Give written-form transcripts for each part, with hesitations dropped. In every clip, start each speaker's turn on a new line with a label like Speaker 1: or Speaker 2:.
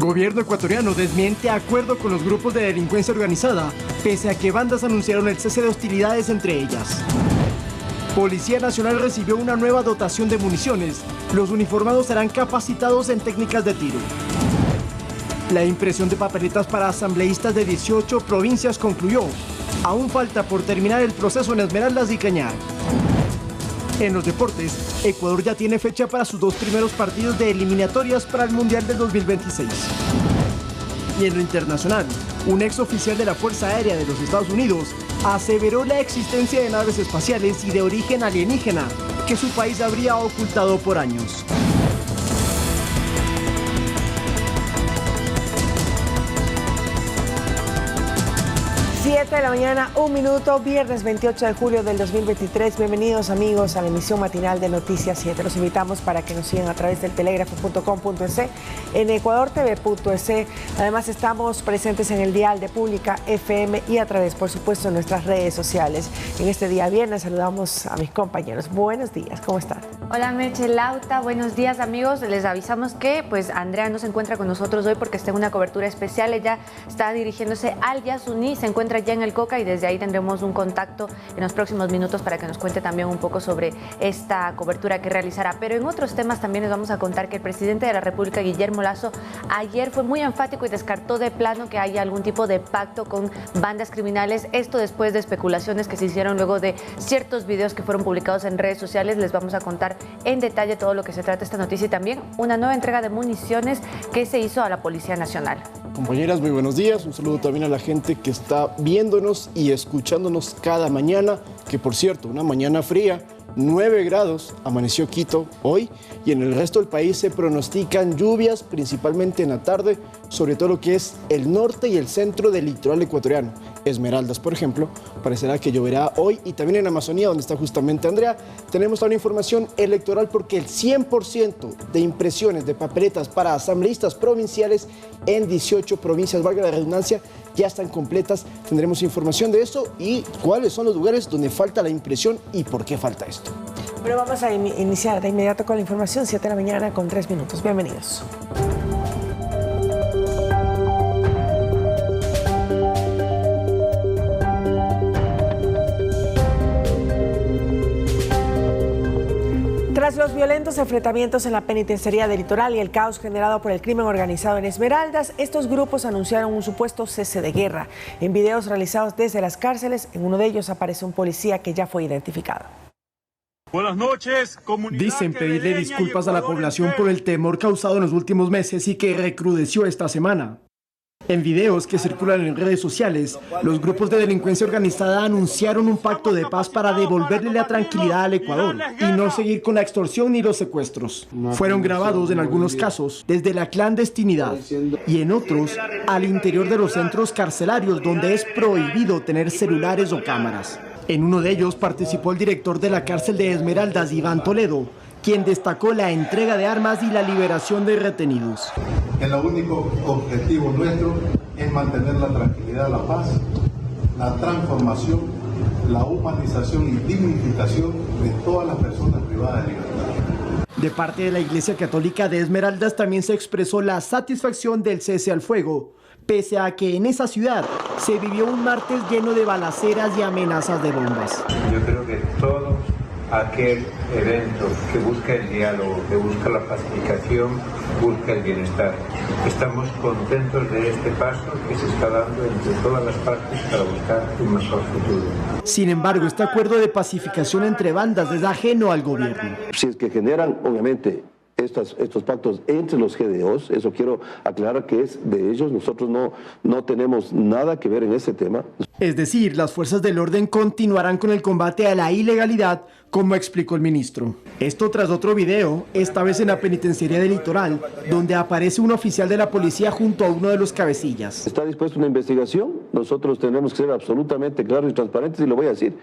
Speaker 1: Gobierno ecuatoriano desmiente acuerdo con los grupos de delincuencia organizada, pese a que bandas anunciaron el cese de hostilidades entre ellas. Policía Nacional recibió una nueva dotación de municiones. Los uniformados serán capacitados en técnicas de tiro. La impresión de papeletas para asambleístas de 18 provincias concluyó. Aún falta por terminar el proceso en Esmeraldas y Cañar. En los deportes, Ecuador ya tiene fecha para sus 2 primeros partidos de eliminatorias para el Mundial del 2026. Y en lo internacional, un ex oficial de la Fuerza Aérea de los Estados Unidos aseveró la existencia de naves espaciales y de origen alienígena que su país habría ocultado por años.
Speaker 2: 7 de la mañana, 1 minuto, viernes 28 de julio del 2023. Bienvenidos amigos a la emisión matinal de Noticias 7. Los invitamos para que nos sigan a través del telégrafo.com.es, en ecuadortv.es. Además estamos presentes en el dial de Pública FM y a través, por supuesto, de nuestras redes sociales. En este día viernes saludamos a mis compañeros. Buenos días, ¿cómo están?
Speaker 3: Hola Meche, Lauta, buenos días amigos. Les avisamos que Andrea no se encuentra con nosotros hoy porque está en una cobertura especial. Ella está dirigiéndose al Yasuní, se encuentra ya en el Coca y desde ahí tendremos un contacto en los próximos minutos para que nos cuente también un poco sobre esta cobertura que realizará. Pero en otros temas también les vamos a contar que el presidente de la República, Guillermo Lasso, ayer fue muy enfático y descartó de plano que haya algún tipo de pacto con bandas criminales. Esto después de especulaciones que se hicieron luego de ciertos videos que fueron publicados en redes sociales. Les vamos a contar en detalle todo lo que se trata esta noticia y también una nueva entrega de municiones que se hizo a la Policía Nacional.
Speaker 4: Compañeras, muy buenos días. Un saludo también a la gente que está viéndonos y escuchándonos cada mañana, que por cierto, una mañana fría, 9 grados, amaneció Quito hoy y en el resto del país se pronostican lluvias, principalmente en la tarde, sobre todo lo que es el norte y el centro del litoral ecuatoriano. Esmeraldas, por ejemplo, parecerá que lloverá hoy y también en Amazonía, donde está justamente Andrea. Tenemos toda la información electoral porque el 100% de impresiones de papeletas para asambleístas provinciales en 18 provincias, valga la redundancia, ya están completas. Tendremos información de eso y cuáles son los lugares donde falta la impresión y por qué falta esto.
Speaker 2: Bueno, vamos a iniciar de inmediato con la información, 7 de la mañana con 3 minutos. Bienvenidos. Tras los violentos enfrentamientos en la penitenciaría del Litoral y el caos generado por el crimen organizado en Esmeraldas, estos grupos anunciaron un supuesto cese de guerra. En videos realizados desde las cárceles, en uno de ellos aparece un policía que ya fue identificado.
Speaker 5: Buenas noches, comunidad.
Speaker 1: Dicen pedirle disculpas a la población por el temor causado en los últimos meses y que recrudeció esta semana. En videos que circulan en redes sociales, los grupos de delincuencia organizada anunciaron un pacto de paz para devolverle la tranquilidad al Ecuador y no seguir con la extorsión ni los secuestros. Fueron grabados en algunos casos desde la clandestinidad y en otros al interior de los centros carcelarios donde es prohibido tener celulares o cámaras. En uno de ellos participó el director de la cárcel de Esmeraldas, Iván Toledo, quien destacó la entrega de armas y la liberación de retenidos.
Speaker 6: El único objetivo nuestro es mantener la tranquilidad, la paz, la transformación, la humanización y dignificación de todas las personas privadas de libertad.
Speaker 1: De parte de la Iglesia Católica de Esmeraldas también se expresó la satisfacción del cese al fuego, pese a que en esa ciudad se vivió un martes lleno de balaceras y amenazas de bombas.
Speaker 7: Yo creo que todo aquel evento que busca el diálogo, que busca la pacificación, busca el bienestar. Estamos contentos de este paso que se está dando entre todas las partes para buscar un mejor futuro.
Speaker 1: Sin embargo, este acuerdo de pacificación entre bandas es ajeno al gobierno.
Speaker 8: Si es que generan, obviamente, estos pactos entre los GDOs, eso quiero aclarar que es de ellos, nosotros no tenemos nada que ver en ese tema.
Speaker 1: Es decir, las fuerzas del orden continuarán con el combate a la ilegalidad, como explicó el ministro. Esto tras otro video, esta vez en la penitenciaría del Litoral, donde aparece un oficial de la policía junto a uno de los cabecillas.
Speaker 8: ¿Está dispuesta una investigación? Nosotros tenemos que ser absolutamente claros y transparentes y lo voy a decir.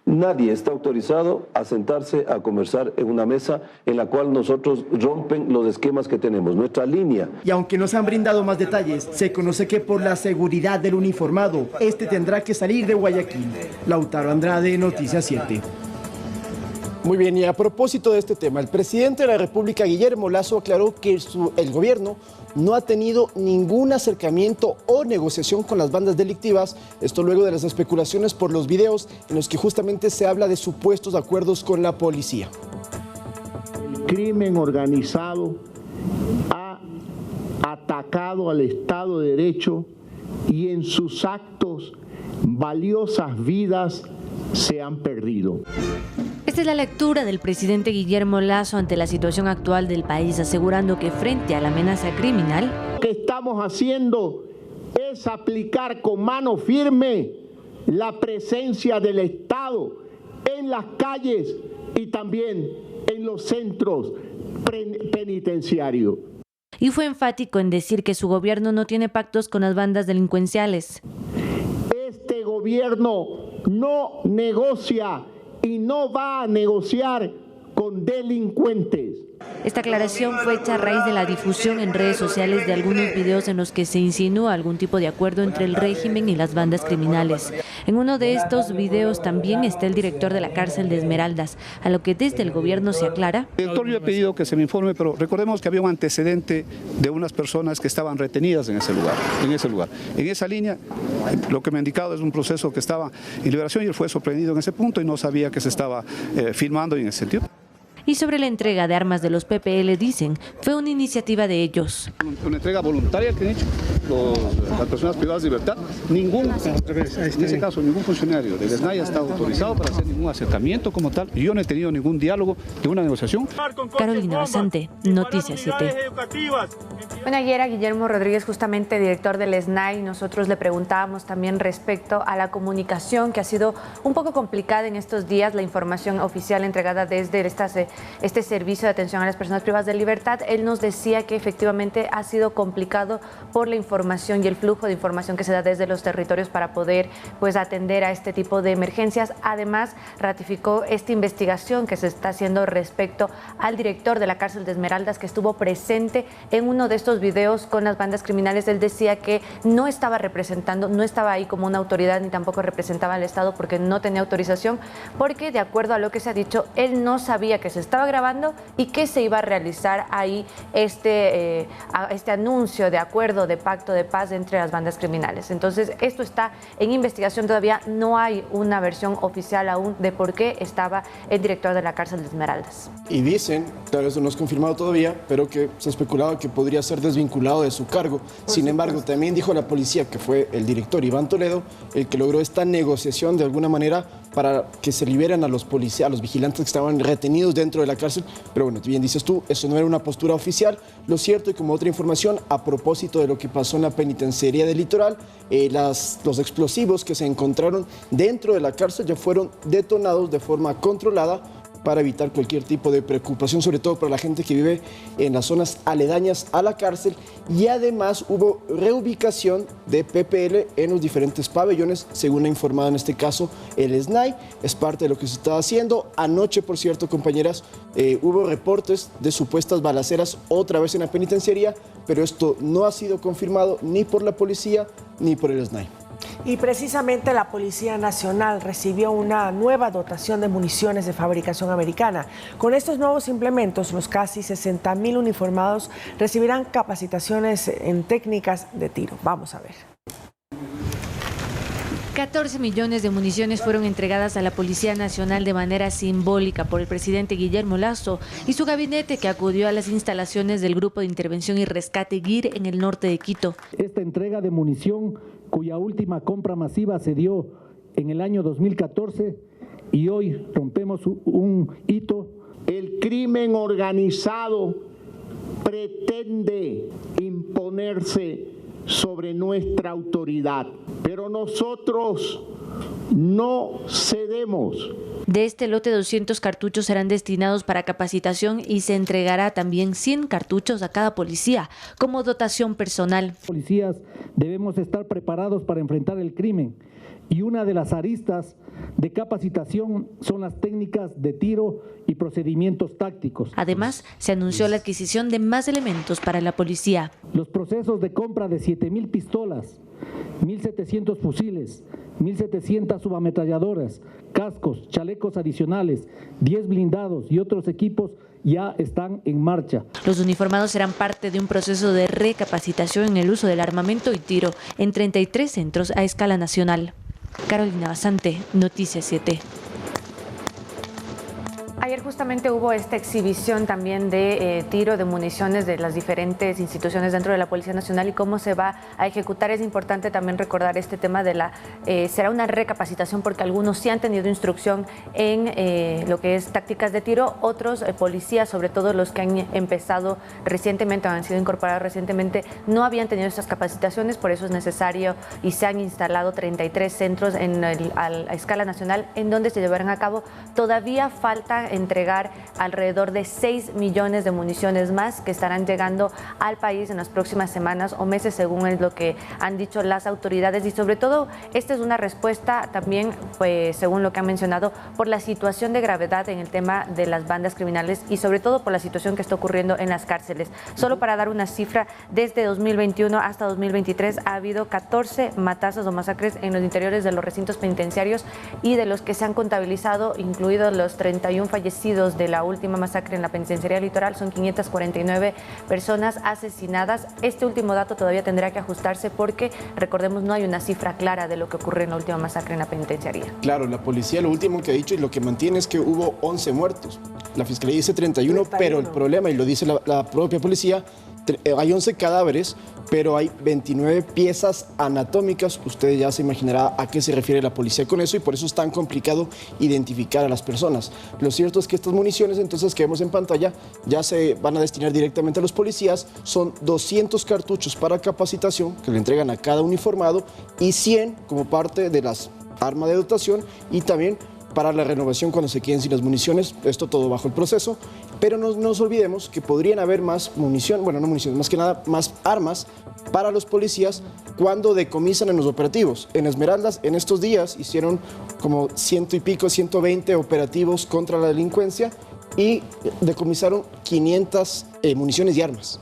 Speaker 8: Nadie está autorizado a sentarse a conversar en una mesa en la cual nosotros rompen los esquemas que tenemos, nuestra línea.
Speaker 1: Y aunque no se han brindado más detalles, se conoce que por la seguridad del uniformado, este tendrá que salir de Guayaquil. Lautaro Andrade, Noticias 7.
Speaker 4: Muy bien, y a propósito de este tema, el presidente de la República, Guillermo Lasso, aclaró que el gobierno no ha tenido ningún acercamiento o negociación con las bandas delictivas, esto luego de las especulaciones por los videos en los que justamente se habla de supuestos acuerdos con la policía.
Speaker 9: El crimen organizado ha atacado al Estado de Derecho y en sus actos valiosas vidas se han perdido.
Speaker 10: Esta es la lectura del presidente Guillermo Lasso ante la situación actual del país, asegurando que frente a la amenaza criminal,
Speaker 9: Lo que estamos haciendo es aplicar con mano firme la presencia del Estado en las calles y también en los centros penitenciarios.
Speaker 10: y fue enfático en decir que su gobierno no tiene pactos con las bandas delincuenciales.
Speaker 9: Este gobierno no negocia y no va a negociar con delincuentes.
Speaker 10: Esta aclaración fue hecha a raíz de la difusión en redes sociales de algunos videos en los que se insinúa algún tipo de acuerdo entre el régimen y las bandas criminales. En uno de estos videos también está el director de la cárcel de Esmeraldas, a lo que desde el gobierno se aclara.
Speaker 11: El director, yo he pedido que se me informe, pero recordemos que había un antecedente de unas personas que estaban retenidas en ese lugar. En esa línea, lo que me ha indicado es un proceso que estaba en liberación y él fue sorprendido en ese punto y no sabía que se estaba firmando en ese sentido.
Speaker 10: Y sobre la entrega de armas de los PPL, dicen, fue una iniciativa de ellos.
Speaker 11: Una entrega voluntaria que han hecho las personas privadas de libertad. En ese caso, ningún funcionario del SNAI está autorizado para hacer ningún acercamiento como tal. Yo no he tenido ningún diálogo, ninguna negociación.
Speaker 10: Carolina Basante, Noticias 7.
Speaker 3: Bueno, ayer a Guillermo Rodríguez, justamente director del SNAI, nosotros le preguntábamos también respecto a la comunicación que ha sido un poco complicada en estos días, la información oficial entregada desde este servicio de atención a las personas privadas de libertad. Él nos decía que efectivamente ha sido complicado por la información y el flujo de información que se da desde los territorios para poder atender a este tipo de emergencias. Además, ratificó esta investigación que se está haciendo respecto al director de la cárcel de Esmeraldas, que estuvo presente en uno de estos videos con las bandas criminales. Él decía que no estaba representando, no estaba ahí como una autoridad ni tampoco representaba al Estado porque no tenía autorización, porque de acuerdo a lo que se ha dicho, él no sabía que se estaba grabando y que se iba a realizar ahí este anuncio de acuerdo, de pacto de paz entre las bandas criminales. Entonces, esto está en investigación, todavía no hay una versión oficial aún de por qué estaba el director de la cárcel de Esmeraldas.
Speaker 4: Y dicen, tal vez no es confirmado todavía, pero que se especulaba que podría ser desvinculado de su cargo. Sin embargo, también dijo la policía que fue el director Iván Toledo el que logró esta negociación de alguna manera para que se liberen a los policías, a los vigilantes que estaban retenidos dentro de la cárcel. Pero bueno, bien dices tú, eso no era una postura oficial. Lo cierto, y como otra información, a propósito de lo que pasó en la penitenciaría del Litoral, los explosivos que se encontraron dentro de la cárcel ya fueron detonados de forma controlada para evitar cualquier tipo de preocupación, sobre todo para la gente que vive en las zonas aledañas a la cárcel. Y además hubo reubicación de PPL en los diferentes pabellones, según ha informado en este caso el SNAI. Es parte de lo que se está haciendo. Anoche, por cierto, compañeras, hubo reportes de supuestas balaceras otra vez en la penitenciaría, pero esto no ha sido confirmado ni por la policía ni por el SNAI.
Speaker 2: Y precisamente la Policía Nacional recibió una nueva dotación de municiones de fabricación americana. Con estos nuevos implementos, los casi 60,000 uniformados recibirán capacitaciones en técnicas de tiro. Vamos a ver.
Speaker 10: 14 millones de municiones fueron entregadas a la Policía Nacional de manera simbólica por el presidente Guillermo Lasso y su gabinete, que acudió a las instalaciones del Grupo de Intervención y Rescate GIR en el norte de Quito.
Speaker 12: Esta entrega de munición, cuya última compra masiva se dio en el año 2014, y hoy rompemos un hito.
Speaker 9: El crimen organizado pretende imponerse sobre nuestra autoridad, pero nosotros no cedemos.
Speaker 10: De este lote, 200 cartuchos serán destinados para capacitación y se entregará también 100 cartuchos a cada policía como dotación personal.
Speaker 12: Policías debemos estar preparados para enfrentar el crimen, y una de las aristas de capacitación son las técnicas de tiro y procedimientos tácticos.
Speaker 10: Además, se anunció la adquisición de más elementos para la policía.
Speaker 12: Los procesos de compra de 7,000 pistolas, 1,700 fusiles 1.700 subametralladoras, cascos, chalecos adicionales, 10 blindados y otros equipos ya están en marcha.
Speaker 10: Los uniformados serán parte de un proceso de recapacitación en el uso del armamento y tiro en 33 centros a escala nacional. Carolina Basante, Noticias 7.
Speaker 3: Ayer justamente hubo esta exhibición también de tiro de municiones de las diferentes instituciones dentro de la Policía Nacional y cómo se va a ejecutar. Es importante también recordar este tema de será una recapacitación porque algunos sí han tenido instrucción en lo que es tácticas de tiro, otros policías, sobre todo los que han empezado recientemente o han sido incorporados recientemente, no habían tenido estas capacitaciones, por eso es necesario y se han instalado 33 centros a escala nacional en donde se llevarán a cabo. Todavía falta entregar alrededor de 6 millones de municiones más que estarán llegando al país en las próximas semanas o meses, según es lo que han dicho las autoridades. Y sobre todo, esta es una respuesta también, pues, según lo que han mencionado, por la situación de gravedad en el tema de las bandas criminales y sobre todo por la situación que está ocurriendo en las cárceles. Solo para dar una cifra, desde 2021 hasta 2023 ha habido 14 matanzas o masacres en los interiores de los recintos penitenciarios y de los que se han contabilizado, incluidos los 31 fallecidos de la última masacre en la penitenciaría Litoral, son 549 personas asesinadas. Este último dato todavía tendrá que ajustarse porque, recordemos, no hay una cifra clara de lo que ocurrió en la última masacre en la penitenciaría.
Speaker 4: Claro, la policía lo último que ha dicho y lo que mantiene es que hubo 11 muertos. La fiscalía dice 31, pero el problema, y lo dice la propia policía, hay 11 cadáveres, pero hay 29 piezas anatómicas. Usted ya se imaginará a qué se refiere la policía con eso y por eso es tan complicado identificar a las personas. Lo cierto es que estas municiones, entonces, que vemos en pantalla, ya se van a destinar directamente a los policías. Son 200 cartuchos para capacitación que le entregan a cada uniformado y 100 como parte de las armas de dotación y también para la renovación cuando se queden sin las municiones, esto todo bajo el proceso, pero no nos olvidemos que podrían haber más munición, bueno, no municiones, más que nada más armas para los policías cuando decomisan en los operativos. En Esmeraldas, en estos días, hicieron como 100 y pico, 120 operativos contra la delincuencia y decomisaron 500 municiones y armas.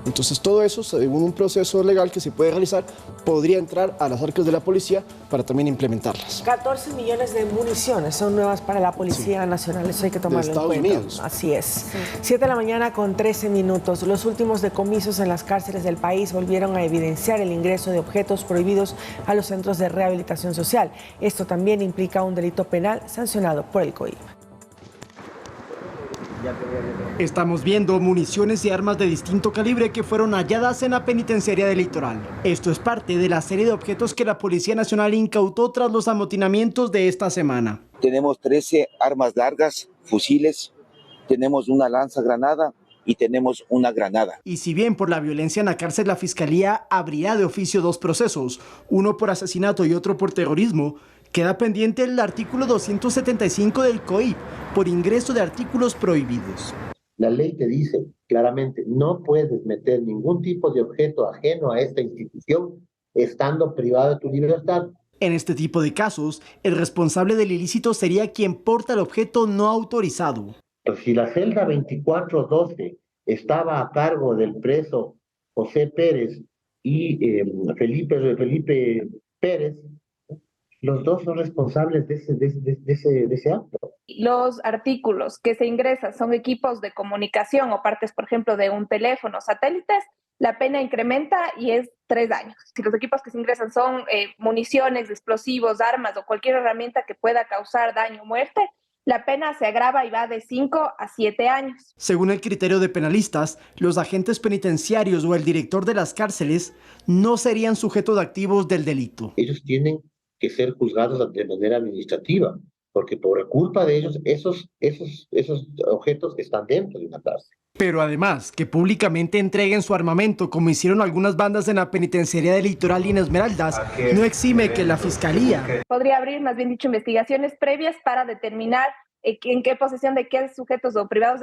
Speaker 4: Entonces todo eso, según un proceso legal que se puede realizar, podría entrar a las arcas de la policía para también implementarlas.
Speaker 2: 14 millones de municiones son nuevas para la Policía Nacional, eso hay que tomarlo en cuenta.
Speaker 4: De Estados Unidos.
Speaker 2: Así es. 7 de la mañana con 13 minutos. Los últimos decomisos en las cárceles del país volvieron a evidenciar el ingreso de objetos prohibidos a los centros de rehabilitación social. Esto también implica un delito penal sancionado por el COIP.
Speaker 1: Estamos viendo municiones y armas de distinto calibre que fueron halladas en la penitenciaría del Litoral. Esto es parte de la serie de objetos que la Policía Nacional incautó tras los amotinamientos de esta semana.
Speaker 13: Tenemos 13 armas largas, fusiles, tenemos una lanzagranada y tenemos una granada.
Speaker 1: Y si bien por la violencia en la cárcel la Fiscalía abrirá de oficio 2 procesos, uno por asesinato y otro por terrorismo, queda pendiente el artículo 275 del COIP por ingreso de artículos prohibidos.
Speaker 14: La ley te dice claramente, no puedes meter ningún tipo de objeto ajeno a esta institución estando privado de tu libertad.
Speaker 1: En este tipo de casos, el responsable del ilícito sería quien porta el objeto no autorizado.
Speaker 14: Pero si la celda 2412 estaba a cargo del preso José Pérez y Felipe Pérez, los dos son responsables de ese acto.
Speaker 15: Los artículos que se ingresan son equipos de comunicación o partes, por ejemplo, de un teléfono, satélites, la pena incrementa y es 3 años. Si los equipos que se ingresan son municiones, explosivos, armas o cualquier herramienta que pueda causar daño o muerte, la pena se agrava y va de 5 a 7 años.
Speaker 1: Según el criterio de penalistas, los agentes penitenciarios o el director de las cárceles no serían sujetos activos del delito.
Speaker 14: Ellos tienen que ser juzgados de manera administrativa, porque por culpa de ellos, esos objetos están dentro de una cárcel.
Speaker 1: Pero además, que públicamente entreguen su armamento, como hicieron algunas bandas en la penitenciaría del Litoral y en Esmeraldas, no exime que la Fiscalía
Speaker 15: podría abrir, más bien dicho, investigaciones previas para determinar en qué posesión de qué sujetos privados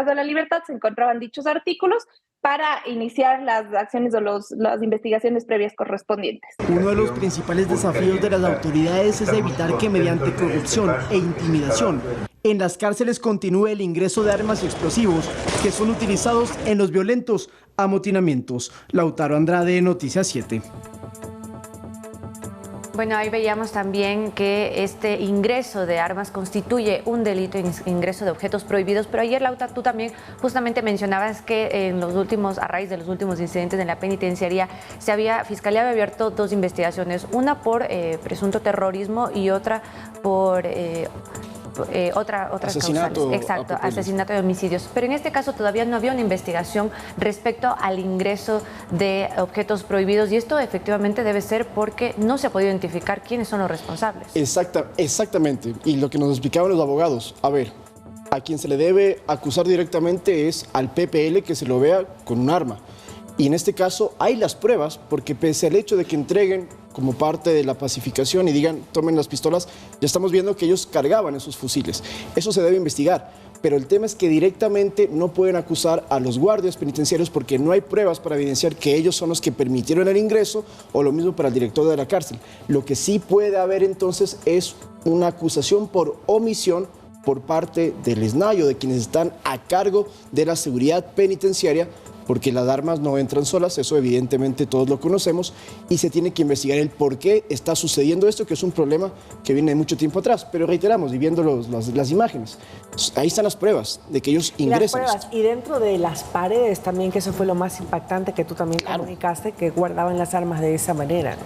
Speaker 15: de la libertad se encontraban dichos artículos para iniciar las acciones o las investigaciones previas correspondientes.
Speaker 1: Uno de los principales desafíos de las autoridades es evitar que mediante corrupción e intimidación en las cárceles continúe el ingreso de armas y explosivos que son utilizados en los violentos amotinamientos. Lautaro Andrade, Noticias 7.
Speaker 3: Bueno, ahí veíamos también que este ingreso de armas constituye un delito, ingreso de objetos prohibidos, pero ayer, Lauta, tú también justamente mencionabas que en los últimos, a raíz de los últimos incidentes en la penitenciaría, Fiscalía había abierto 2 investigaciones, una por presunto terrorismo y otra por otras
Speaker 4: asesinato,
Speaker 3: causales. Exacto, asesinato y homicidios. Pero en este caso todavía no había una investigación respecto al ingreso de objetos prohibidos, y esto efectivamente debe ser porque no se ha podido identificar quiénes son los responsables.
Speaker 4: Exactamente. Y lo que nos explicaban los abogados, a ver, a quien se le debe acusar directamente es al PPL, que se lo vea con un arma. Y en este caso hay las pruebas, porque pese al hecho de que entreguen como parte de la pacificación y digan, tomen las pistolas, ya estamos viendo que ellos cargaban esos fusiles. Eso se debe investigar, pero el tema es que directamente no pueden acusar a los guardias penitenciarios porque no hay pruebas para evidenciar que ellos son los que permitieron el ingreso, o lo mismo para el director de la cárcel. Lo que sí puede haber entonces es una acusación por omisión por parte del SNAI o de quienes están a cargo de la seguridad penitenciaria, porque las armas no entran solas, eso evidentemente todos lo conocemos, y se tiene que investigar el por qué está sucediendo esto, que es un problema que viene de mucho tiempo atrás. Pero reiteramos, y viendo las imágenes, ahí están las pruebas de que ellos ingresan.
Speaker 2: Las pruebas, y dentro de las paredes también, que eso fue lo más impactante que tú también comunicaste, que guardaban las armas de esa manera.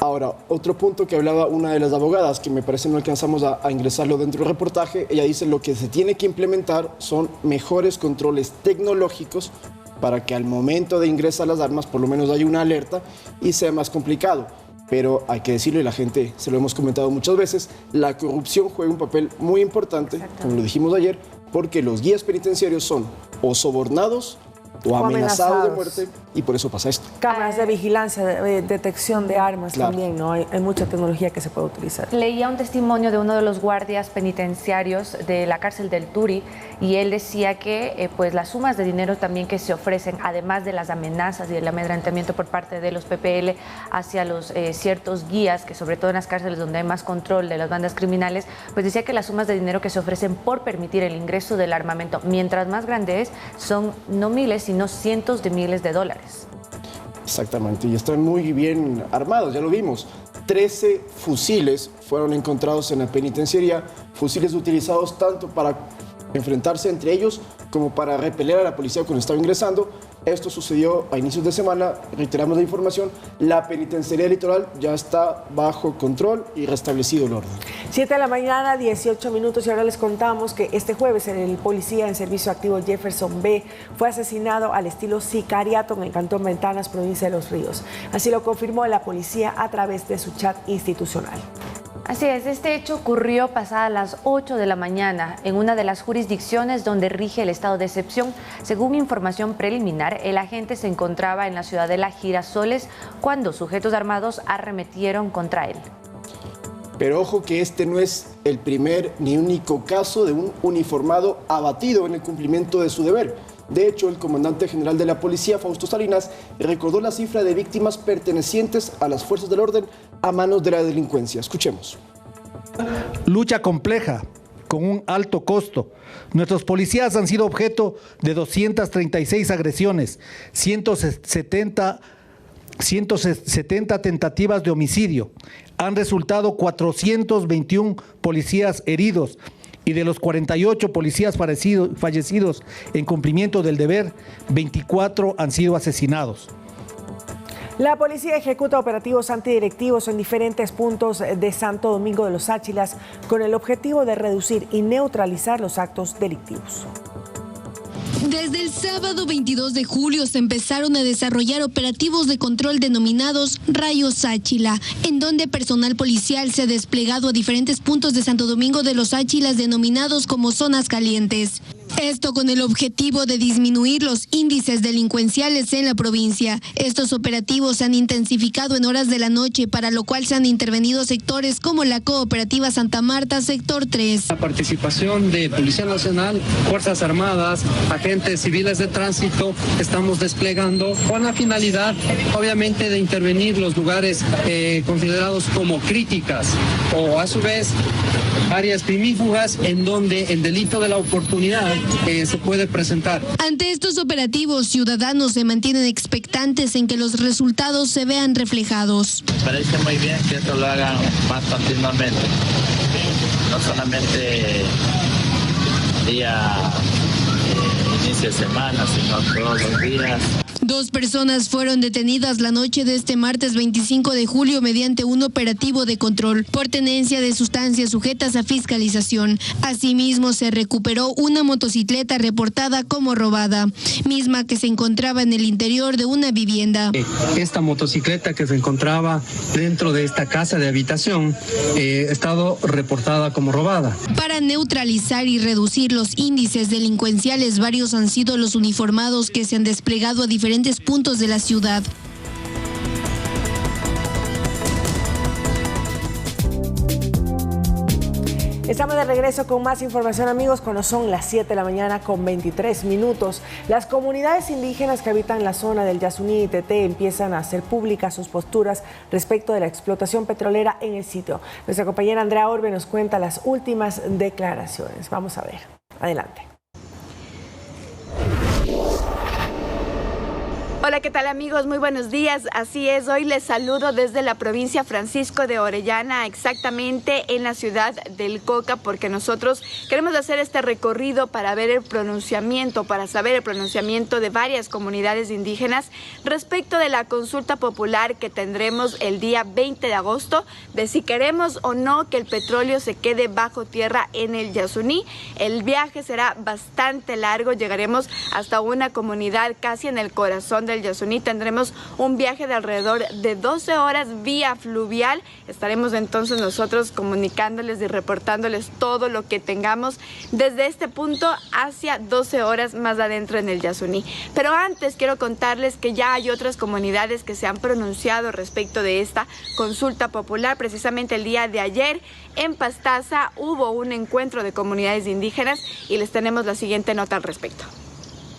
Speaker 4: Ahora, otro punto que hablaba una de las abogadas, que me parece no alcanzamos a ingresarlo dentro del reportaje, ella dice lo que se tiene que implementar son mejores controles tecnológicos para que al momento de ingresar las armas por lo menos haya una alerta y sea más complicado. Pero hay que decirlo, y la gente se lo hemos comentado muchas veces, la corrupción juega un papel muy importante, como lo dijimos ayer, porque los guías penitenciarios son o sobornados o amenazados de muerte, y por eso pasa esto.
Speaker 2: Cámaras de vigilancia, de detección de armas también, ¿no? Hay mucha tecnología que se puede utilizar.
Speaker 3: Leía un testimonio de uno de los guardias penitenciarios de la cárcel del Turi, y él decía que pues las sumas de dinero también que se ofrecen, además de las amenazas y el amedrentamiento por parte de los PPL hacia los ciertos guías, que sobre todo en las cárceles donde hay más control de las bandas criminales, pues decía que las sumas de dinero que se ofrecen por permitir el ingreso del armamento, mientras más grande es, son no miles, sino cientos de miles de dólares.
Speaker 4: Exactamente, y están muy bien armados, ya lo vimos. 13 fusiles fueron encontrados en la penitenciaría, fusiles utilizados tanto para enfrentarse entre ellos como para repeler a la policía cuando estaba ingresando. Esto sucedió a inicios de semana, reiteramos la información, la penitenciaría litoral ya está bajo control y restablecido el orden.
Speaker 2: 7 de la mañana, 18 minutos, y ahora les contamos que este jueves el policía en servicio activo Jefferson B. fue asesinado al estilo sicariato en el Cantón Ventanas, provincia de Los Ríos. Así lo confirmó la policía a través de su chat institucional.
Speaker 3: Así es, este hecho ocurrió pasadas las 8 de la mañana en una de las jurisdicciones donde rige el estado de excepción. Según información preliminar, el agente se encontraba en la ciudadela Girasoles cuando sujetos armados arremetieron contra él.
Speaker 4: Pero ojo que este no es el primer ni único caso de un uniformado abatido en el cumplimiento de su deber. De hecho, el comandante general de la policía, Fausto Salinas, recordó la cifra de víctimas pertenecientes a las fuerzas del orden a manos de la delincuencia. Escuchemos.
Speaker 12: Lucha compleja, con un alto costo. Nuestros policías han sido objeto de 236 agresiones, 170 tentativas de homicidio. Han resultado 421 policías heridos, y de los 48 policías fallecidos en cumplimiento del deber, 24 han sido asesinados.
Speaker 2: La policía ejecuta operativos antidirectivos en diferentes puntos de Santo Domingo de los Áchilas con el objetivo de reducir y neutralizar los actos delictivos.
Speaker 16: Desde el sábado 22 de julio se empezaron a desarrollar operativos de control denominados Rayos Áchila, en donde personal policial se ha desplegado a diferentes puntos de Santo Domingo de los Áchilas denominados como zonas calientes. Esto con el objetivo de disminuir los índices delincuenciales en la provincia. Estos operativos se han intensificado en horas de la noche, para lo cual se han intervenido sectores como la Cooperativa Santa Marta, sector 3.
Speaker 17: La participación de Policía Nacional, Fuerzas Armadas, agentes civiles de tránsito, estamos desplegando con la finalidad, obviamente, de intervenir los lugares considerados como críticas o, a su vez, áreas primífugas en donde el delito de la oportunidad se puede presentar.
Speaker 16: Ante estos operativos, ciudadanos se mantienen expectantes en que los resultados se vean reflejados.
Speaker 18: Parece muy bien que esto lo hagan más continuamente, no solamente día inicio de semana, sino todos los días.
Speaker 16: 2 personas fueron detenidas la noche de este martes 25 de julio mediante un operativo de control por tenencia de sustancias sujetas a fiscalización. Asimismo, se recuperó una motocicleta reportada como robada, misma que se encontraba en el interior de una vivienda.
Speaker 17: Esta motocicleta que se encontraba dentro de esta casa de habitación ha estado reportada como robada.
Speaker 16: Para neutralizar y reducir los índices delincuenciales, varios han sido los uniformados que se han desplegado a diferentes puntos de la ciudad.
Speaker 2: Estamos de regreso con más información, amigos, cuando son las 7 de la mañana con 23 minutos. Las comunidades indígenas que habitan la zona del Yasuní y Teté empiezan a hacer públicas sus posturas respecto de la explotación petrolera en el sitio. Nuestra compañera Andrea Orbe nos cuenta las últimas declaraciones. Vamos a ver. Adelante.
Speaker 19: Hola, ¿qué tal, amigos? Muy buenos días. Así es, hoy les saludo desde la provincia Francisco de Orellana, exactamente en la ciudad del Coca, porque nosotros queremos hacer este recorrido para ver el pronunciamiento, para saber el pronunciamiento de varias comunidades indígenas respecto de la consulta popular que tendremos el día 20 de agosto, de si queremos o no que el petróleo se quede bajo tierra en el Yasuní. El viaje será bastante largo, llegaremos hasta una comunidad casi en el corazón del Yasuní. Tendremos un viaje de alrededor de 12 horas vía fluvial. Estaremos entonces nosotros comunicándoles y reportándoles todo lo que tengamos desde este punto hacia 12 horas más adentro en el Yasuní. Pero antes quiero contarles que ya hay otras comunidades que se han pronunciado respecto de esta consulta popular. Precisamente el día de ayer en Pastaza hubo un encuentro de comunidades indígenas y les tenemos la siguiente nota al respecto.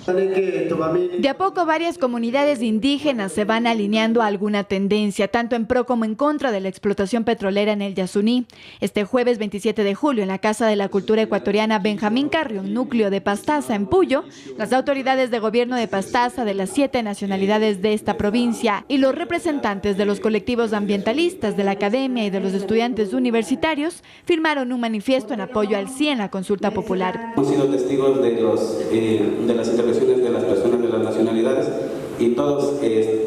Speaker 20: De a poco varias comunidades indígenas se van alineando a alguna tendencia, tanto en pro como en contra de la explotación petrolera en el Yasuní. Este jueves 27 de julio, en la Casa de la Cultura Ecuatoriana Benjamín Carrión, núcleo de Pastaza, en Puyo, las autoridades de gobierno de Pastaza, de las 7 nacionalidades de esta provincia, y los representantes de los colectivos ambientalistas, de la academia y de los estudiantes universitarios, firmaron un manifiesto en apoyo al sí en la consulta popular.
Speaker 21: Hemos sido testigos de las intervenciones de las personas de las nacionalidades y todos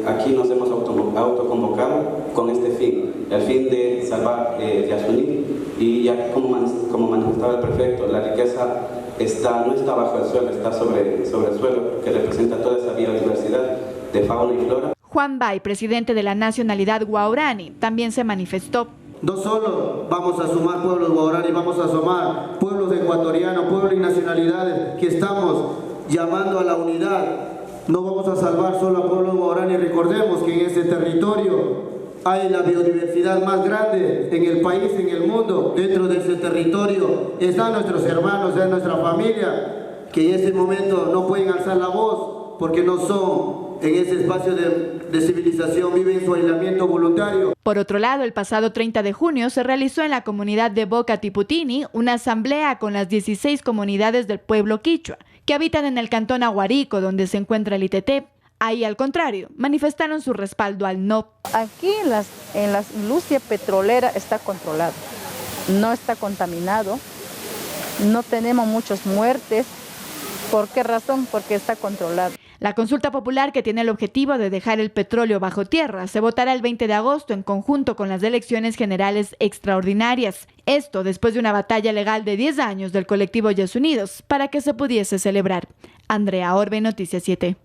Speaker 21: aquí nos hemos autoconvocado con este fin, el fin de salvar Yasuní, y ya como manifestaba el prefecto, la riqueza no está bajo el suelo, está sobre el suelo, que representa toda esa biodiversidad de fauna y flora.
Speaker 20: Juan Bay, presidente de la nacionalidad Guaurani, también se manifestó.
Speaker 22: No solo vamos a sumar pueblos guaurani, vamos a sumar pueblos ecuatorianos, pueblos y nacionalidades que estamos llamando a la unidad. No vamos a salvar solo a pueblos guaraní. Recordemos que en ese territorio hay la biodiversidad más grande en el país, en el mundo. Dentro de ese territorio están nuestros hermanos, es nuestra familia, que en ese momento no pueden alzar la voz porque no son en ese espacio de civilización, viven su aislamiento voluntario.
Speaker 20: Por otro lado, el pasado 30 de junio se realizó en la comunidad de Boca Tiputini una asamblea con las 16 comunidades del pueblo quichua que habitan en el cantón Aguarico, donde se encuentra el ITT. Ahí, al contrario, manifestaron su respaldo al no.
Speaker 23: Aquí en la industria petrolera está controlado, no está contaminado, no tenemos muchas muertes. ¿Por qué razón? Porque está controlado.
Speaker 20: La consulta popular, que tiene el objetivo de dejar el petróleo bajo tierra, se votará el 20 de agosto en conjunto con las elecciones generales extraordinarias. Esto después de una batalla legal de 10 años del colectivo Yasunidos para que se pudiese celebrar. Andrea Orbe, Noticias 7.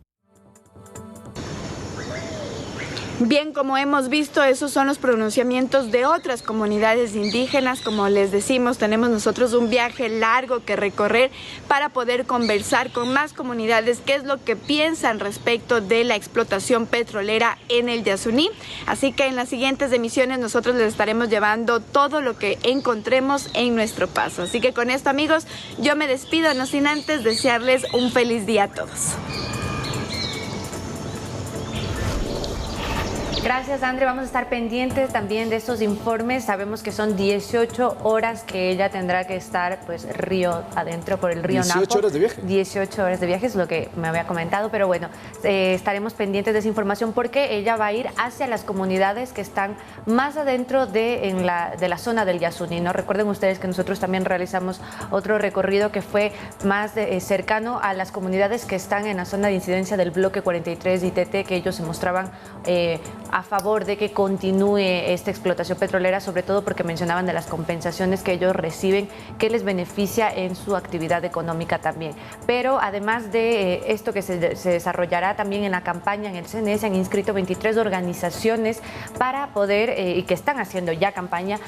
Speaker 19: Bien, como hemos visto, esos son los pronunciamientos de otras comunidades indígenas. Como les decimos, tenemos nosotros un viaje largo que recorrer para poder conversar con más comunidades qué es lo que piensan respecto de la explotación petrolera en el Yasuní. Así que en las siguientes emisiones nosotros les estaremos llevando todo lo que encontremos en nuestro paso. Así que con esto, amigos, yo me despido, no sin antes desearles un feliz día a todos.
Speaker 3: Gracias, André. Vamos a estar pendientes también de estos informes. Sabemos que son 18 horas que ella tendrá que estar, pues, río adentro por el río Napo.
Speaker 4: 18 horas de viaje.
Speaker 3: 18 horas de viaje es lo que me había comentado, pero bueno, estaremos pendientes de esa información porque ella va a ir hacia las comunidades que están más adentro de la zona del Yasuní, ¿no? Recuerden ustedes que nosotros también realizamos otro recorrido que fue más cercano a las comunidades que están en la zona de incidencia del bloque 43 de ITT, que ellos se mostraban a favor de que continúe esta explotación petrolera, sobre todo porque mencionaban de las compensaciones que ellos reciben, que les beneficia en su actividad económica también. Pero además de esto que se desarrollará también en la campaña en el CNE, se han inscrito 23 organizaciones para poder, y que están haciendo ya campaña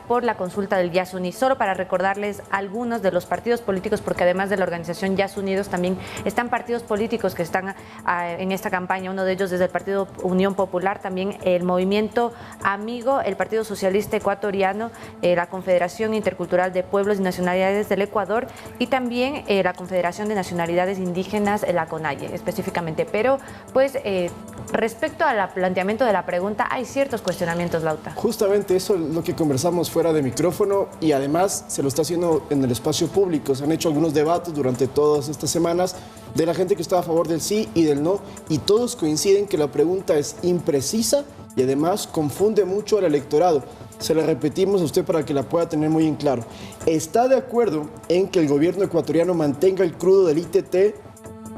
Speaker 3: por la consulta del Yasuní. Solo para recordarles algunos de los partidos políticos, porque además de la organización Yas Unidos también están partidos políticos que están en esta campaña. Uno de ellos desde el Partido Unión Popular, también el Movimiento Amigo, el Partido Socialista Ecuatoriano, la Confederación Intercultural de Pueblos y Nacionalidades del Ecuador y también la Confederación de Nacionalidades Indígenas, la CONAIE específicamente. Pero pues respecto al planteamiento de la pregunta, hay ciertos cuestionamientos, Lauta.
Speaker 4: Justamente eso es lo que conversamos fuera de micrófono y además se lo está haciendo en el espacio público. Se han hecho algunos debates durante todas estas semanas de la gente que está a favor del sí y del no, y todos coinciden que la pregunta es imprecisa y además confunde mucho al electorado. Se la repetimos a usted para que la pueda tener muy en claro. ¿Está de acuerdo en que el gobierno ecuatoriano mantenga el crudo del ITT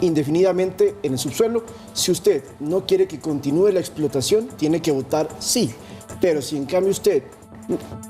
Speaker 4: indefinidamente en el subsuelo? Si usted no quiere que continúe la explotación, tiene que votar sí. Pero si en cambio usted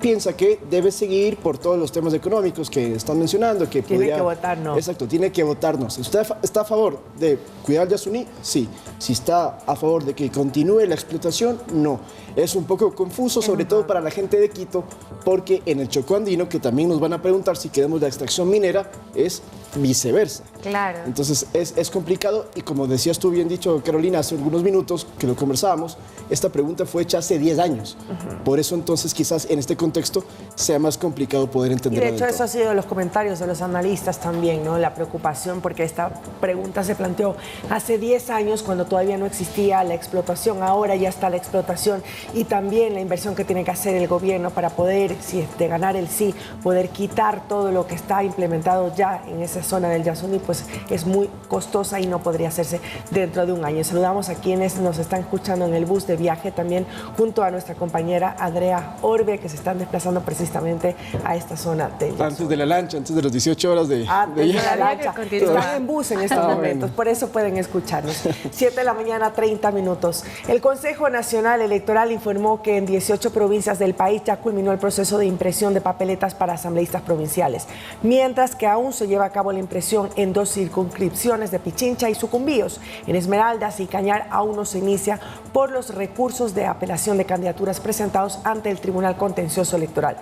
Speaker 4: piensa que debe seguir por todos los temas económicos que están mencionando, que
Speaker 2: tiene que votar no.
Speaker 4: Exacto, tiene que votar no. Si usted está a favor de cuidar el Yasuní, sí. Si está a favor de que continúe la explotación, no. Es un poco confuso, sobre todo para la gente de Quito, porque en el Chocó Andino, que también nos van a preguntar si queremos la extracción minera, es viceversa.
Speaker 3: Claro.
Speaker 4: Entonces es complicado y como decías tú bien dicho, Carolina, hace algunos minutos que lo conversábamos, esta pregunta fue hecha hace 10 años. Por eso entonces quizás en este contexto sea más complicado poder entender.
Speaker 2: Y de hecho eso ha sido los comentarios de los analistas también, ¿no? La preocupación porque esta pregunta se planteó hace 10 años cuando todavía no existía la explotación, ahora ya está la explotación y también la inversión que tiene que hacer el gobierno para poder, si de ganar el sí, poder quitar todo lo que está implementado ya en esa zona del Yasuní, pues es muy costosa y no podría hacerse dentro de un año. Saludamos a quienes nos están escuchando en el bus de viaje también junto a nuestra compañera Andrea Orbe, que se están desplazando precisamente a esta zona del Yasuní.
Speaker 4: Antes de la lancha, antes de las 18 horas de
Speaker 2: la lancha. Están en bus en estos momentos,
Speaker 4: bueno.
Speaker 2: por eso pueden escucharnos. 7 de la mañana, 30 minutos. El Consejo Nacional Electoral informó que en 18 provincias del país ya culminó el proceso de impresión de papeletas para asambleístas provinciales, mientras que aún se lleva a cabo la impresión en 2 circunscripciones de Pichincha y Sucumbíos. En Esmeraldas y Cañar aún no se inicia por los recursos de apelación de candidaturas presentados ante el Tribunal Contencioso Electoral.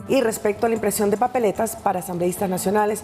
Speaker 2: Y respecto a la impresión de papeletas para asambleístas nacionales,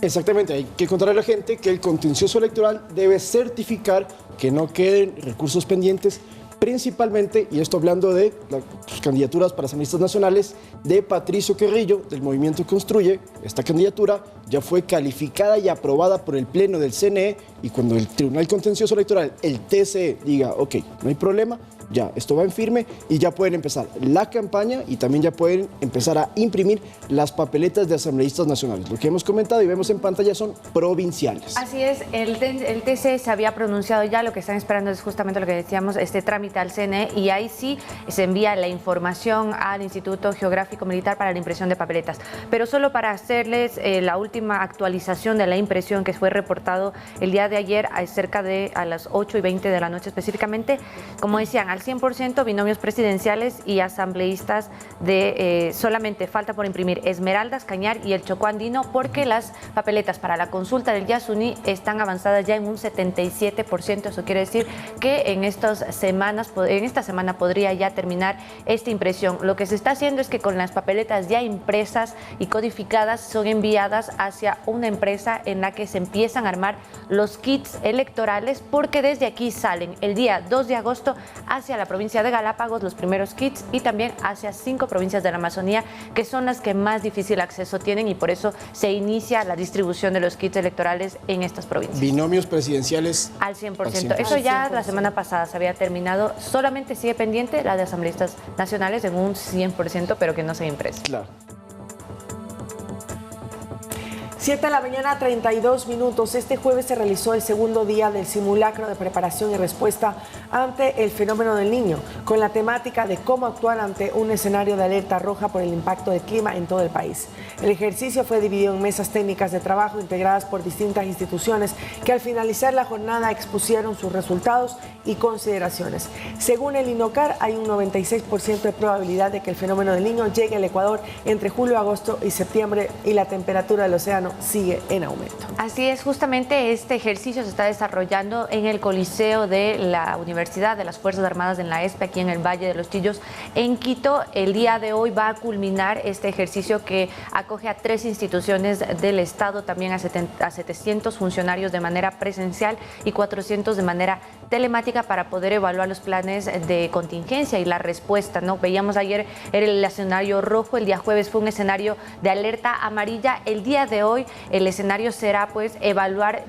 Speaker 4: exactamente, hay que contarle a la gente que el contencioso electoral debe certificar que no queden recursos pendientes, principalmente, y esto hablando de las candidaturas para asambleístas nacionales, de Patricio Carrillo, del Movimiento Construye. Esta candidatura ya fue calificada y aprobada por el Pleno del CNE, y cuando el Tribunal Contencioso Electoral, el TCE, diga, ok, no hay problema, ya, esto va en firme y ya pueden empezar la campaña y también ya pueden empezar a imprimir las papeletas de asambleístas nacionales. Lo que hemos comentado y vemos en pantalla son provinciales.
Speaker 3: Así es, el TC se había pronunciado ya, lo que están esperando es justamente lo que decíamos, este trámite al CNE, y ahí sí se envía la información al Instituto Geográfico Militar para la impresión de papeletas. Pero solo para hacerles la última actualización de la impresión que fue reportado el día de ayer cerca de a las 8:20 de la noche específicamente, como decían, al 100% binomios presidenciales y asambleístas de solamente falta por imprimir Esmeraldas, Cañar y el Chocó Andino, porque las papeletas para la consulta del Yasuní están avanzadas ya en un 77%. Eso quiere decir que en esta semana podría ya terminar esta impresión. Lo que se está haciendo es que con las papeletas ya impresas y codificadas son enviadas hacia una empresa en la que se empiezan a armar los kits electorales, porque desde aquí salen el día 2 de agosto hacia hacia la provincia de Galápagos los primeros kits y también hacia 5 provincias de la Amazonía, que son las que más difícil acceso tienen, y por eso se inicia la distribución de los kits electorales en estas provincias.
Speaker 4: Binomios presidenciales
Speaker 3: al 100%. Eso ya la semana pasada se había terminado. Solamente sigue pendiente la de asambleístas nacionales en un 100%, pero que no se impresa.
Speaker 4: Claro.
Speaker 2: 7 de la mañana, 32 minutos. Este jueves se realizó el segundo día del simulacro de preparación y respuesta ante el fenómeno del Niño, con la temática de cómo actuar ante un escenario de alerta roja por el impacto del clima en todo el país. El ejercicio fue dividido en mesas técnicas de trabajo integradas por distintas instituciones que al finalizar la jornada expusieron sus resultados y consideraciones. Según el INOCAR, hay un 96% de probabilidad de que el fenómeno del Niño llegue al Ecuador entre julio, agosto y septiembre, y la temperatura del océano sigue en aumento.
Speaker 3: Así es, justamente este ejercicio se está desarrollando en el Coliseo de la Universidad de las Fuerzas Armadas en la ESPE, aquí en el Valle de los Chillos, en Quito. El día de hoy va a culminar este ejercicio que acoge a 3 instituciones del Estado, también a 700 funcionarios de manera presencial y 400 de manera telemática, para poder evaluar los planes de contingencia y la respuesta, ¿no? Veíamos ayer era el escenario rojo, el día jueves fue un escenario de alerta amarilla. El día de hoy el escenario será pues evaluar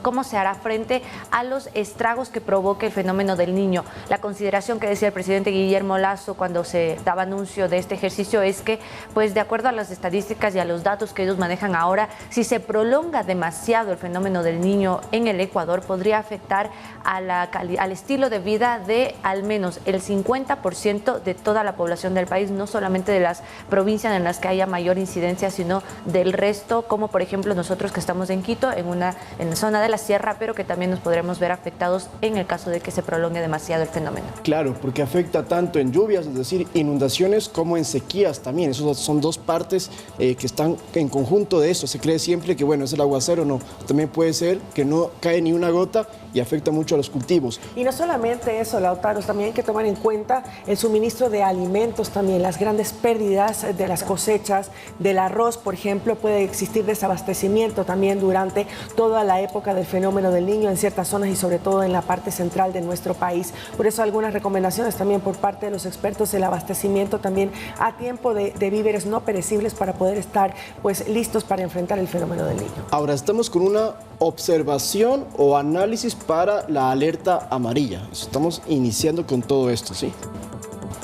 Speaker 3: cómo se hará frente a los estragos que provoque el fenómeno del Niño. La consideración que decía el presidente Guillermo Lasso cuando se daba anuncio de este ejercicio es que, pues de acuerdo a las estadísticas y a los datos que ellos manejan ahora, si se prolonga demasiado el fenómeno del Niño en el Ecuador, podría afectar al estilo de vida de al menos el 50% de toda la población del país, no solamente de las provincias en las que haya mayor incidencia, sino del resto, como por ejemplo nosotros que estamos en Quito, en la zona de la sierra, pero que también nos podremos ver afectados en el caso de que se prolongue demasiado el fenómeno.
Speaker 4: Claro, porque afecta tanto en lluvias, es decir, inundaciones, como en sequías también. Esas son dos partes que están en conjunto de eso. Se cree siempre que, bueno, es el aguacero, no. También puede ser que no cae ni una gota y afecta mucho a los cultivos.
Speaker 2: Y no solamente eso, Lautaro, también hay que tomar en cuenta el suministro de alimentos también, las grandes pérdidas de las cosechas, del arroz, por ejemplo, puede existir desabastecimiento también durante toda la época del fenómeno del Niño en ciertas zonas y sobre todo en la parte central de nuestro país. Por eso algunas recomendaciones también por parte de los expertos, el abastecimiento también a tiempo de víveres no perecibles para poder estar pues listos para enfrentar el fenómeno del Niño.
Speaker 4: Ahora estamos con una observación o análisis para la alerta amarilla. Estamos iniciando con todo esto, ¿sí?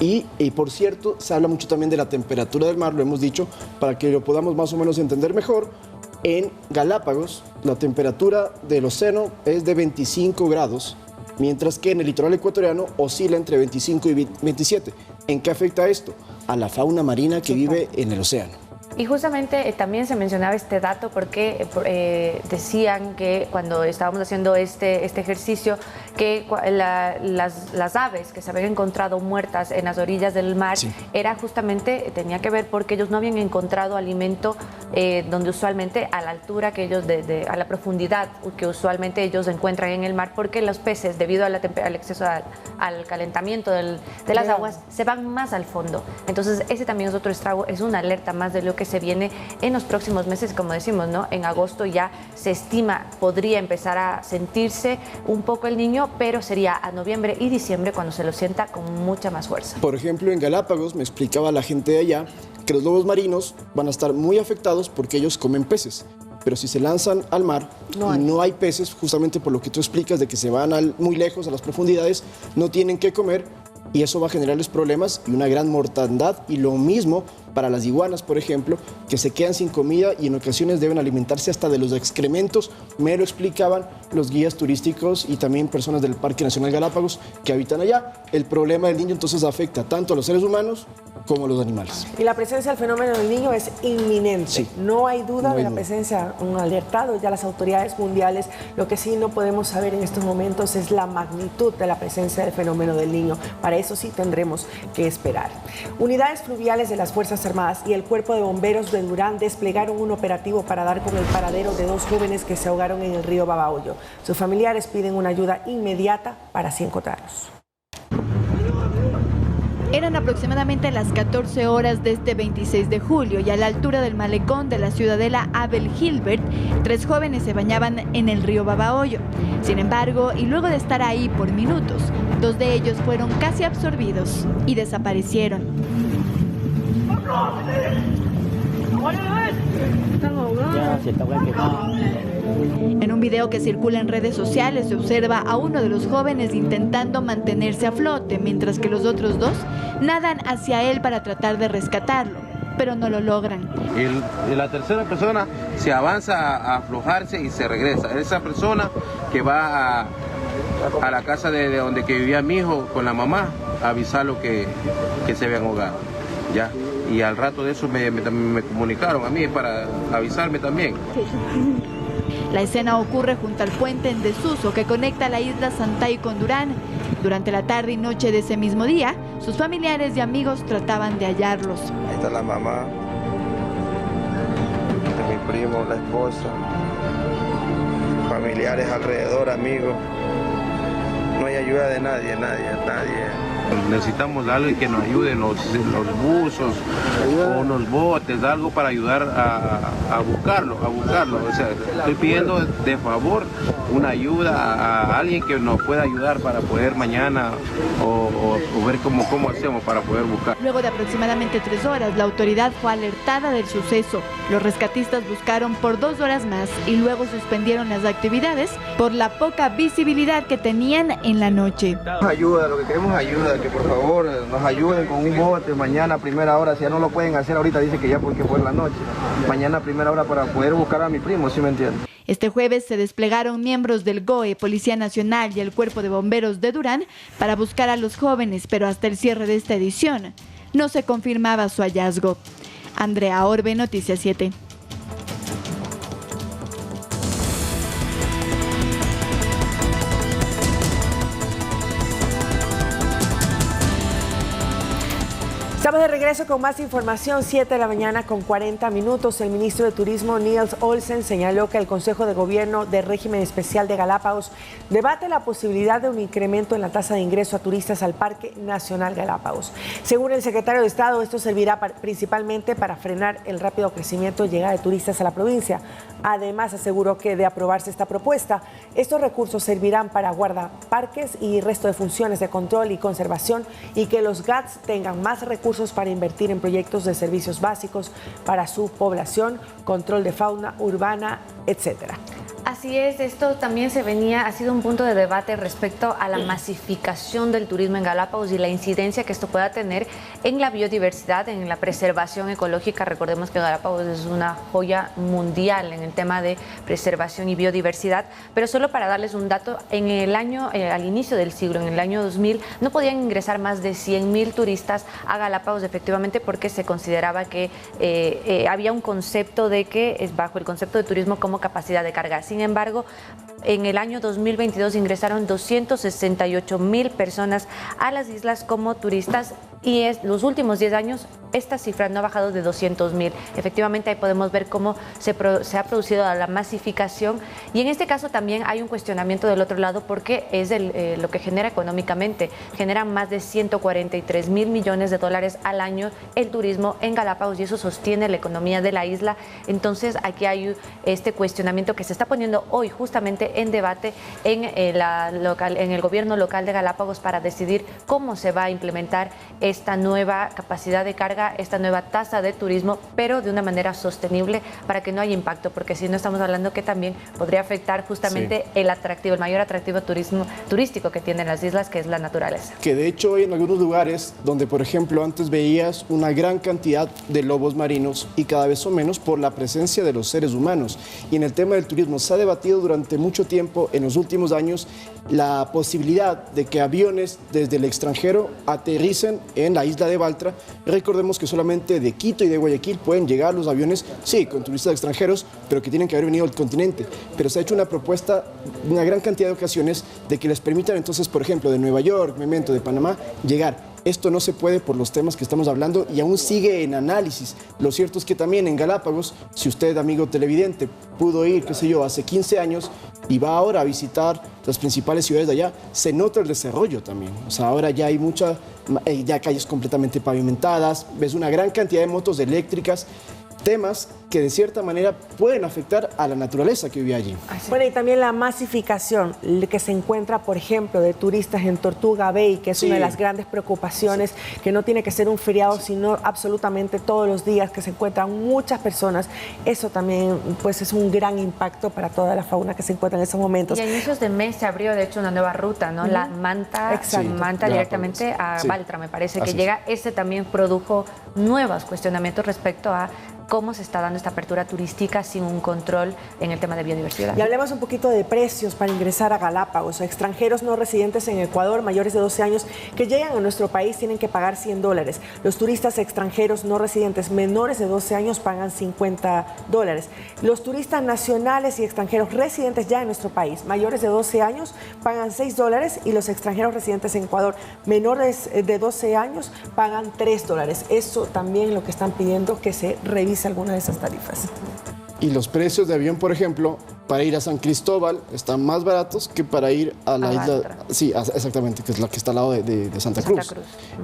Speaker 4: Y por cierto, se habla mucho también de la temperatura del mar, lo hemos dicho, para que lo podamos más o menos entender mejor. En Galápagos, la temperatura del océano es de 25 grados, mientras que en el litoral ecuatoriano oscila entre 25 y 27. ¿En qué afecta esto? A la fauna marina que vive en el océano.
Speaker 3: Y justamente también se mencionaba este dato porque decían que cuando estábamos haciendo este ejercicio, que las aves que se habían encontrado muertas en las orillas del mar, sí, era justamente, tenía que ver porque ellos no habían encontrado alimento donde usualmente a la altura que ellos, a la profundidad que usualmente ellos encuentran en el mar, porque los peces, debido al exceso al calentamiento de las aguas, se van más al fondo. Entonces ese también es otro estrago, es una alerta más de lo que se viene en los próximos meses, como decimos, ¿no? En agosto ya se estima podría empezar a sentirse un poco el Niño, pero sería a noviembre y diciembre cuando se lo sienta con mucha más fuerza.
Speaker 4: Por ejemplo, en Galápagos me explicaba la gente de allá que los lobos marinos van a estar muy afectados porque ellos comen peces. Pero si se lanzan al mar y no hay peces, justamente por lo que tú explicas de que se van muy lejos a las profundidades, no tienen qué comer y eso va a generarles problemas y una gran mortandad. Y lo mismo para las iguanas, por ejemplo, que se quedan sin comida y en ocasiones deben alimentarse hasta de los excrementos. Me lo explicaban los guías turísticos y también personas del Parque Nacional Galápagos que habitan allá. El problema del Niño entonces afecta tanto a los seres humanos como a los animales.
Speaker 2: Y la presencia del fenómeno del Niño es inminente. Sí. No hay duda de la presencia, un alertado ya las autoridades mundiales. Lo que sí no podemos saber en estos momentos es la magnitud de la presencia del fenómeno del Niño. Para eso sí tendremos que esperar. Unidades fluviales de las Fuerzas Armadas y el Cuerpo de Bomberos de Durán desplegaron un operativo para dar con el paradero de 2 jóvenes que se ahogaron en el río Babahoyo. Sus familiares piden una ayuda inmediata para así encontrarlos.
Speaker 20: Eran aproximadamente las 14 horas de este 26 de julio y a la altura del malecón de la ciudadela Abel Gilbert, 3 jóvenes se bañaban en el río Babahoyo. Sin embargo, y luego de estar ahí por minutos, 2 de ellos fueron casi absorbidos y desaparecieron. En un video que circula en redes sociales se observa a uno de los jóvenes intentando mantenerse a flote, mientras que los otros 2 nadan hacia él para tratar de rescatarlo, pero no lo logran.
Speaker 5: Y la tercera persona se avanza a aflojarse y se regresa. Esa persona que va a la casa de donde que vivía mi hijo con la mamá a avisarlo que se habían ahogado. ¿Ya? Y al rato de eso me comunicaron a mí para avisarme también.
Speaker 20: La escena ocurre junto al puente en desuso que conecta la isla Santay con Durán. Durante la tarde y noche de ese mismo día, sus familiares y amigos trataban de hallarlos.
Speaker 6: Ahí está la mamá, de mi primo, la esposa, familiares alrededor, amigos. No hay ayuda de nadie.
Speaker 5: Necesitamos algo que nos ayude, los buzos o unos botes, algo para ayudar a buscarlo. O sea, estoy pidiendo de favor una ayuda a alguien que nos pueda ayudar para poder mañana o ver cómo hacemos para poder buscar.
Speaker 20: Luego de aproximadamente 3 horas, la autoridad fue alertada del suceso. Los rescatistas buscaron por 2 horas más y luego suspendieron las actividades por la poca visibilidad que tenían en la noche.
Speaker 6: Ayuda, lo que queremos es ayuda, que por favor nos ayuden con un bote mañana a primera hora. Si ya no lo pueden hacer ahorita, dice que ya porque fue la noche. Mañana a primera hora para poder buscar a mi primo, ¿sí me entienden?
Speaker 20: Este jueves se desplegaron miembros del GOE, Policía Nacional y el Cuerpo de Bomberos de Durán para buscar a los jóvenes, pero hasta el cierre de esta edición no se confirmaba su hallazgo. Andrea Orbe, Noticias 7.
Speaker 2: Estamos de regreso con más información, 7 de la mañana con 40 minutos. El ministro de Turismo, Niels Olsen, señaló que el Consejo de Gobierno del Régimen Especial de Galápagos debate la posibilidad de un incremento en la tasa de ingreso a turistas al Parque Nacional Galápagos. Según el secretario de Estado, esto servirá principalmente para frenar el rápido crecimiento y llegada de turistas a la provincia. Además, aseguró que de aprobarse esta propuesta, estos recursos servirán para guardaparques y resto de funciones de control y conservación, y que los GATS tengan más recursos para invertir en proyectos de servicios básicos para su población, control de fauna urbana, etcétera.
Speaker 3: Así es, esto también ha sido un punto de debate respecto a la masificación del turismo en Galápagos y la incidencia que esto pueda tener en la biodiversidad, en la preservación ecológica. Recordemos que Galápagos es una joya mundial en el tema de preservación y biodiversidad, pero solo para darles un dato, en el año, al inicio del siglo, en el año 2000, no podían ingresar más de 100,000 turistas a Galápagos, efectivamente, porque se consideraba que había un concepto de que es bajo el concepto de turismo como capacidad de carga. Sin embargo, en el año 2022 ingresaron 268,000 personas a las islas como turistas y los últimos 10 años esta cifra no ha bajado de 200,000. Efectivamente, ahí podemos ver cómo se ha producido la masificación y en este caso también hay un cuestionamiento del otro lado porque es lo que genera económicamente. Genera más de 143,000 millones de dólares al año el turismo en Galápagos y eso sostiene la economía de la isla. Entonces, aquí hay este cuestionamiento que se está poniendo hoy justamente en debate en el gobierno local de Galápagos para decidir cómo se va a implementar esta nueva capacidad de carga, esta nueva tasa de turismo, pero de una manera sostenible para que no haya impacto, porque si no estamos hablando que también podría afectar justamente el mayor atractivo turístico que tienen las islas, que es la naturaleza.
Speaker 4: Que de hecho hay en algunos lugares donde, por ejemplo, antes veías una gran cantidad de lobos marinos y cada vez son menos por la presencia de los seres humanos. Y en el tema del turismo se ha debatido durante mucho tiempo, en los últimos años, la posibilidad de que aviones desde el extranjero aterricen en la isla de Baltra. Recordemos que solamente de Quito y de Guayaquil pueden llegar los aviones, sí, con turistas extranjeros, pero que tienen que haber venido del continente. Pero se ha hecho una propuesta, una gran cantidad de ocasiones, de que les permitan entonces, por ejemplo, de Nueva York, Memento, de Panamá, llegar. Esto no se puede por los temas que estamos hablando y aún sigue en análisis. Lo cierto es que también en Galápagos, si usted, amigo televidente, pudo ir, qué sé yo, hace 15 años y va ahora a visitar las principales ciudades de allá, se nota el desarrollo también. O sea, ahora ya hay ya calles completamente pavimentadas, ves una gran cantidad de motos eléctricas temas que de cierta manera pueden afectar a la naturaleza que vive allí.
Speaker 2: Bueno, y también la masificación que se encuentra, por ejemplo, de turistas en Tortuga Bay, que es una de las grandes preocupaciones, que no tiene que ser un feriado, sino absolutamente todos los días, que se encuentran muchas personas. Eso también pues es un gran impacto para toda la fauna que se encuentra en esos momentos.
Speaker 3: Y a inicios de mes se abrió, de hecho, una nueva ruta, ¿no? La Manta, Manta directamente a Baltra, me parece que llega. Este también produjo nuevos cuestionamientos respecto a cómo se está dando esta apertura turística sin un control en el tema de biodiversidad.
Speaker 2: Y hablemos un poquito de precios para ingresar a Galápagos. Extranjeros no residentes en Ecuador, mayores de 12 años, que llegan a nuestro país tienen que pagar $100. Los turistas extranjeros no residentes menores de 12 años pagan $50. Los turistas nacionales y extranjeros residentes ya en nuestro país, mayores de 12 años, pagan $6 y los extranjeros residentes en Ecuador, menores de 12 años, pagan $3. Eso también lo que están pidiendo que se revise alguna de esas tarifas.
Speaker 4: Y los precios de avión, por ejemplo, para ir a San Cristóbal están más baratos que para ir a la isla. Sí, exactamente, que es la que está al lado de Santa Cruz.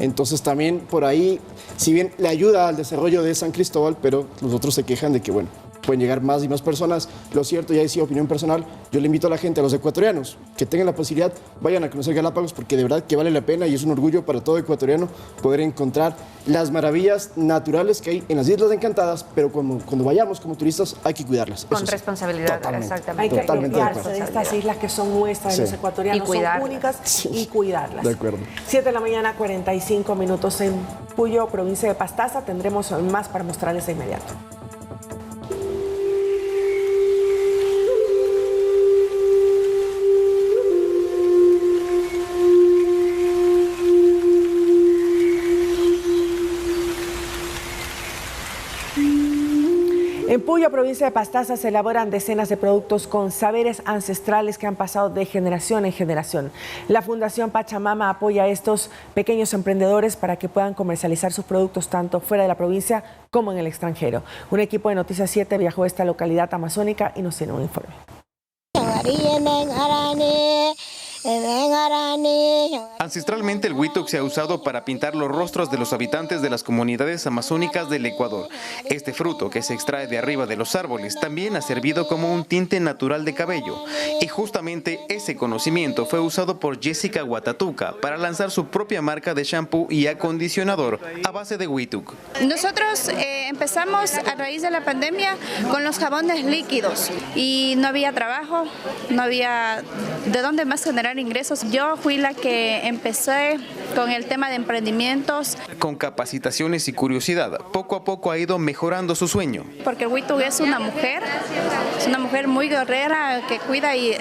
Speaker 4: Entonces también por ahí, si bien le ayuda al desarrollo de San Cristóbal, pero los otros se quejan de que, bueno, pueden llegar más y más personas. Lo cierto, ya decía, opinión personal, yo le invito a la gente, a los ecuatorianos, que tengan la posibilidad, vayan a conocer Galápagos, porque de verdad que vale la pena y es un orgullo para todo ecuatoriano poder encontrar las maravillas naturales que hay en las Islas Encantadas, pero cuando vayamos como turistas hay que cuidarlas.
Speaker 3: Con responsabilidad, exactamente.
Speaker 2: Hay que apropiarse de estas islas que son nuestras, de los ecuatorianos, son únicas, y cuidarlas.
Speaker 4: De acuerdo.
Speaker 2: 7 de la mañana, 45 minutos en Puyo, provincia de Pastaza. Tendremos más para mostrarles de inmediato. En Puyo, provincia de Pastaza, se elaboran decenas de productos con saberes ancestrales que han pasado de generación en generación. La Fundación Pachamama apoya a estos pequeños emprendedores para que puedan comercializar sus productos tanto fuera de la provincia como en el extranjero. Un equipo de Noticias 7 viajó a esta localidad amazónica y nos tiene un informe.
Speaker 7: Ancestralmente el huituc se ha usado para pintar los rostros de los habitantes de las comunidades amazónicas del Ecuador. Este fruto, que se extrae de arriba de los árboles, también ha servido como un tinte natural de cabello. Y justamente ese conocimiento fue usado por Jessica Guatatuca para lanzar su propia marca de shampoo y acondicionador a base de huituc.
Speaker 8: Nosotros empezamos a raíz de la pandemia con los jabones líquidos y no había trabajo, no había de dónde más generar ingresos. Yo fui la que empecé con el tema de emprendimientos.
Speaker 7: Con capacitaciones y curiosidad, poco a poco ha ido mejorando su sueño.
Speaker 8: Porque el huituc es una mujer muy guerrera que cuida y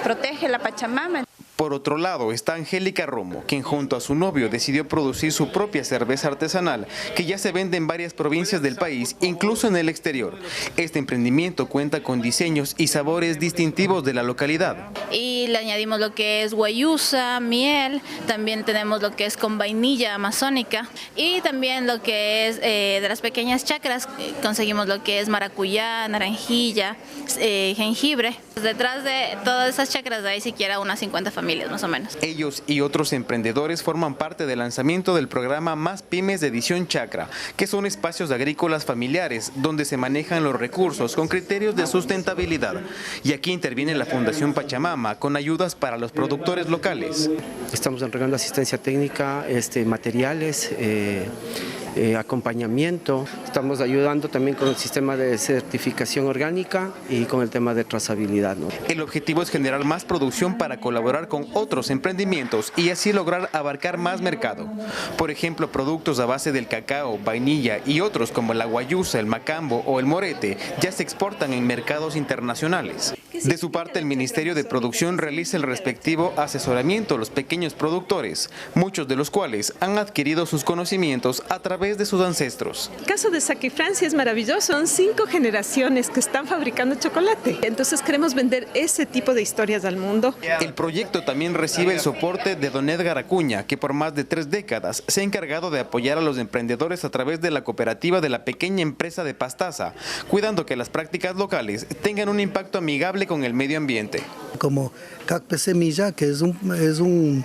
Speaker 8: protege la Pachamama.
Speaker 7: Por otro lado está Angélica Romo, quien junto a su novio decidió producir su propia cerveza artesanal, que ya se vende en varias provincias del país, incluso en el exterior. Este emprendimiento cuenta con diseños y sabores distintivos de la localidad.
Speaker 8: Y le añadimos lo que es guayusa, miel, también tenemos lo que es con vainilla amazónica y también lo que es de las pequeñas chacras, conseguimos lo que es maracuyá, naranjilla, jengibre. Detrás de todas esas chacras hay siquiera unas 50 familias. Más o menos.
Speaker 7: Ellos y otros emprendedores forman parte del lanzamiento del programa Más Pymes de Edición Chacra, que son espacios agrícolas familiares donde se manejan los recursos con criterios de sustentabilidad. Y aquí interviene la Fundación Pachamama con ayudas para los productores locales.
Speaker 11: Estamos entregando asistencia técnica, materiales, acompañamiento. Estamos ayudando también con el sistema de certificación orgánica y con el tema de trazabilidad, ¿no?
Speaker 7: El objetivo es generar más producción para colaborar con otros emprendimientos y así lograr abarcar más mercado. Por ejemplo, productos a base del cacao, vainilla y otros como la guayusa, el macambo o el morete ya se exportan en mercados internacionales. De su parte, el Ministerio de Producción realiza el respectivo asesoramiento a los pequeños productores, muchos de los cuales han adquirido sus conocimientos a través de sus ancestros.
Speaker 24: El caso de Saque Francia es maravilloso, son 5 generaciones que están fabricando chocolate. Entonces queremos vender ese tipo de historias al mundo.
Speaker 7: El proyecto también recibe el soporte de don Edgar Acuña, que por más de 3 décadas se ha encargado de apoyar a los emprendedores a través de la cooperativa de la pequeña empresa de Pastaza, cuidando que las prácticas locales tengan un impacto amigable con el medio ambiente.
Speaker 9: Como CACP Semilla, que es un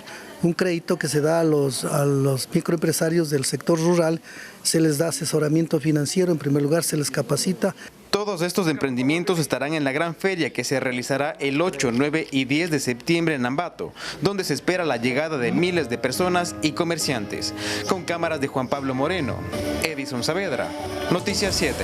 Speaker 9: crédito que se da a los microempresarios del sector rural, se les da asesoramiento financiero, en primer lugar se les capacita.
Speaker 7: Todos estos emprendimientos estarán en la gran feria que se realizará el 8, 9 y 10 de septiembre en Ambato, donde se espera la llegada de miles de personas y comerciantes. Con cámaras de Juan Pablo Moreno, Edison Saavedra, Noticias 7.